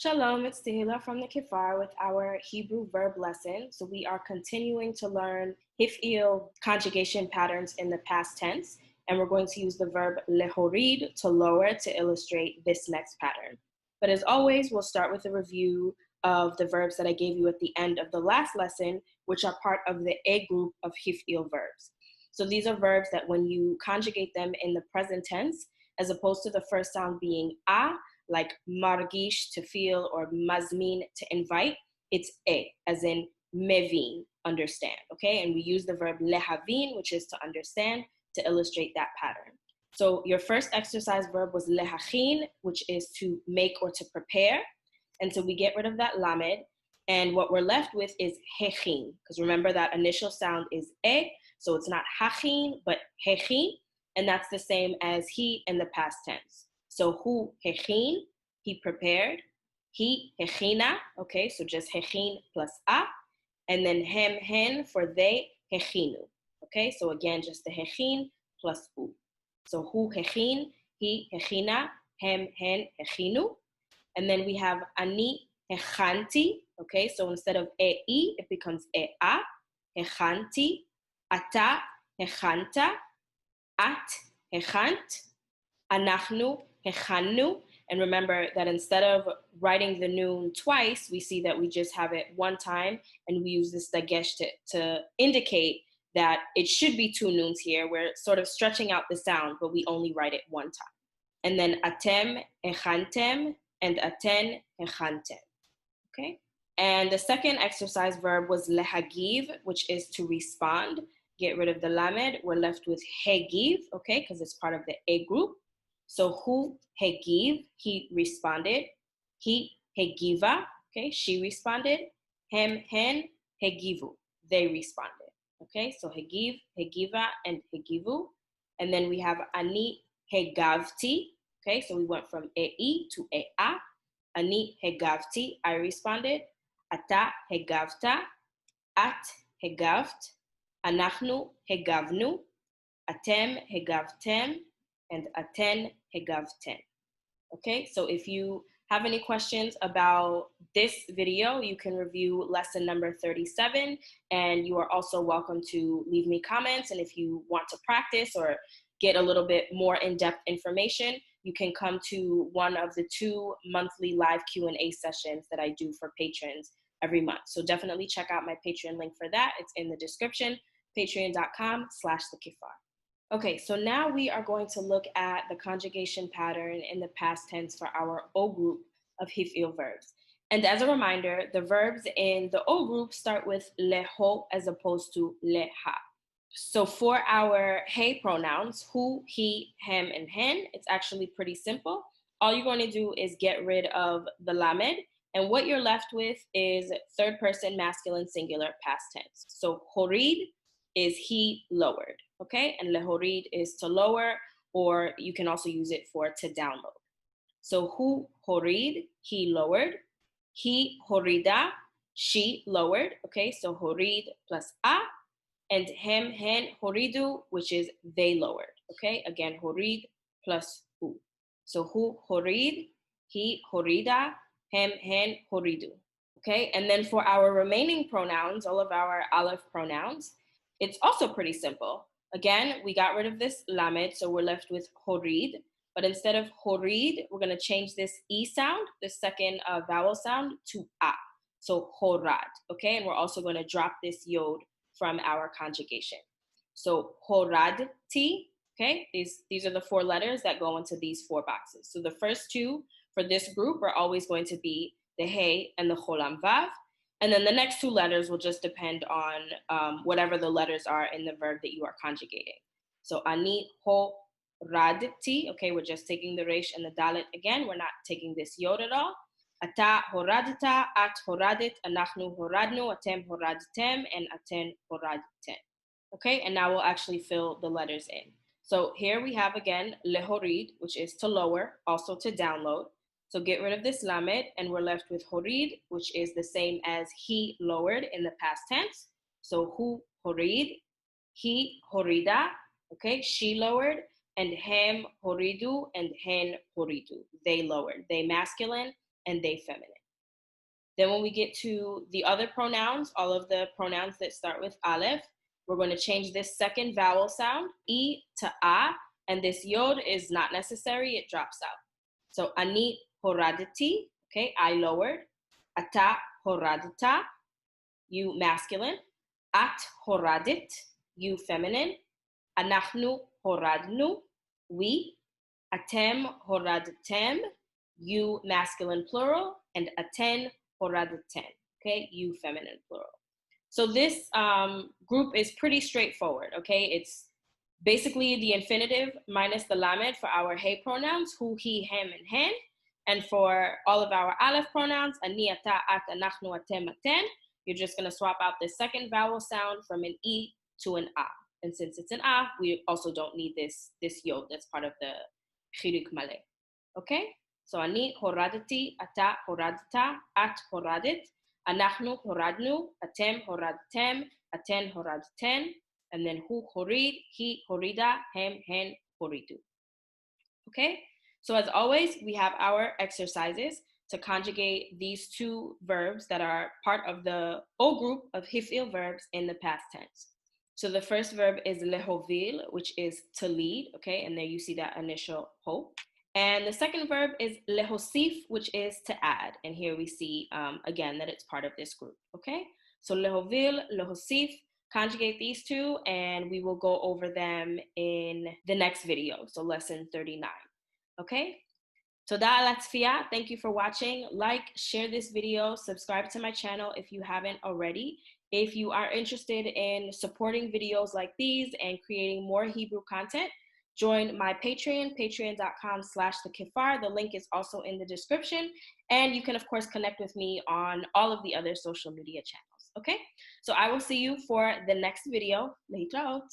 Shalom, it's Tehila from the Kifar with our Hebrew verb lesson. So we are continuing to learn Hifil conjugation patterns in the past tense, and we're going to use the verb lehorid to lower to illustrate this next pattern. But as always, we'll start with a review of the verbs that I gave you at the end of the last lesson, which are part of the A group of Hifil verbs. So these are verbs that when you conjugate them in the present tense, as opposed to the first sound being a, like margish, to feel, or mazmin, to invite, it's as in mevin, understand, okay? And we use the verb lehavin, which is to understand, to illustrate that pattern. So your first exercise verb was lehachin, which is to make or to prepare. And so we get rid of that lamed, and what we're left with is hechin, because remember that initial sound is so it's not hachin, but hechin, and that's the same as he in the past tense. So hu hechin, he prepared. He hechina, okay, so just hechin plus a. And then hem hen for they hechinu, okay, so again just the hechin plus u. So hu hechin, he hechina, hem hen hechinu. And then we have ani hechanti, okay, so instead of e, it becomes a, hechanti, ata hechanta, at hechant, anachnu hechannu. And remember that instead of writing the noon twice, we see that we just have it one time, and we use this dagesh to indicate that it should be two noons here. We're sort of stretching out the sound, but we only write it one time. And then atem hechantem and aten hechantem, okay? And the second exercise verb was lehagiv, which is to respond. Get rid of the lamed. We're left with hegiv, okay, because it's part of the A group. So hu hegiv, he responded. He hegiva, okay, she responded. Hem hen hegivu, they responded, okay? So hegiv, hegiva, and hegivu. And then we have ani hegavti, okay? So we went from e to a. Ani hegavti, I responded. Ata hegavta, at hegaft, anachnu hegavnu, atem hegavtem, and aten hegavten. Okay, so if you have any questions about this video, you can review lesson number 37, and you are also welcome to leave me comments. And if you want to practice or get a little bit more in-depth information, you can come to one of the 2 monthly live Q&A sessions that I do for patrons every month. So definitely check out my Patreon link for that. It's in the description, patreon.com/thekifar. Okay, so now we are going to look at the conjugation pattern in the past tense for our O group of Hifil verbs. And as a reminder, the verbs in the O group start with leho as opposed to leha. So for our he pronouns, hu, he, him, and hen, it's actually pretty simple. All you're going to do is get rid of the lamed, and what you're left with is third person masculine singular past tense. So horid is he lowered, okay? And lehorid is to lower, or you can also use it for to download. So hu horid, he lowered. He horida, she lowered, okay? So horid plus a. And hem hen horidu, which is they lowered, okay? Again, horid plus u. So hu horid, he horida, hem hen horidu, okay? And then for our remaining pronouns, all of our aleph pronouns, it's also pretty simple. Again, we got rid of this lamed, so we're left with horid. But instead of horid, we're going to change this e sound, the second vowel sound, to a. So horad, okay? And we're also going to drop this yod from our conjugation. So horadti, okay? These are the 4 letters that go into these 4 boxes. So the first 2 for this group are always going to be the he and the cholam vav. And then the next 2 letters will just depend on whatever the letters are in the verb that you are conjugating. So ani horadti, okay, we're just taking the resh and the dalet again. We're not taking this yod at all. Ata horadita, at horadit, anachnu horadnu, atem horadtem, and aten horadten. Okay, and now we'll actually fill the letters in. So here we have again lehorid, which is to lower, also to download. So get rid of this lamed, and we're left with horid, which is the same as he lowered in the past tense. So hu horid, he horida, okay, she lowered, and hem horidu and hen horidu, they lowered, they masculine, and they feminine. Then when we get to the other pronouns, all of the pronouns that start with aleph, we're going to change this second vowel sound, I to a, and this yod is not necessary, it drops out. So ani horaditi, okay, I lowered. Ata horadita, you masculine. At horadit, you feminine. Anachnu horadnu, we. Atem horadtem, you masculine plural. And aten horadten, okay, you feminine plural. So this group is pretty straightforward, okay? It's basically the infinitive minus the lamed for our he pronouns, who, he, him, and hen. And for all of our aleph pronouns, ani, ata, at, anachnu, atem, aten, you're just gonna swap out the second vowel sound from an I to an a. And since it's an a, we also don't need this yod that's part of the chiruk maleh, okay? So ani horadati, ata horadta, at horadit, anachnu horadnu, atem horadtem, aten horadten, and then hu horid, he horida, hem, hen, horidu. Okay? So as always, we have our exercises to conjugate these two verbs that are part of the O group of Hifil verbs in the past tense. So the first verb is lehovil, which is to lead, okay? And there you see that initial ho. And the second verb is lehosif, which is to add. And here we see, again, that it's part of this group, okay? So lehovil, lehosif, conjugate these two, and we will go over them in the next video, so lesson 39, okay? Toda ala tzfiya, thank you for watching. Like, share this video, subscribe to my channel if you haven't already. If you are interested in supporting videos like these and creating more Hebrew content, join my Patreon, patreon.com/thekifar. The link is also in the description. And you can, of course, connect with me on all of the other social media channels, okay? So I will see you for the next video. Later out.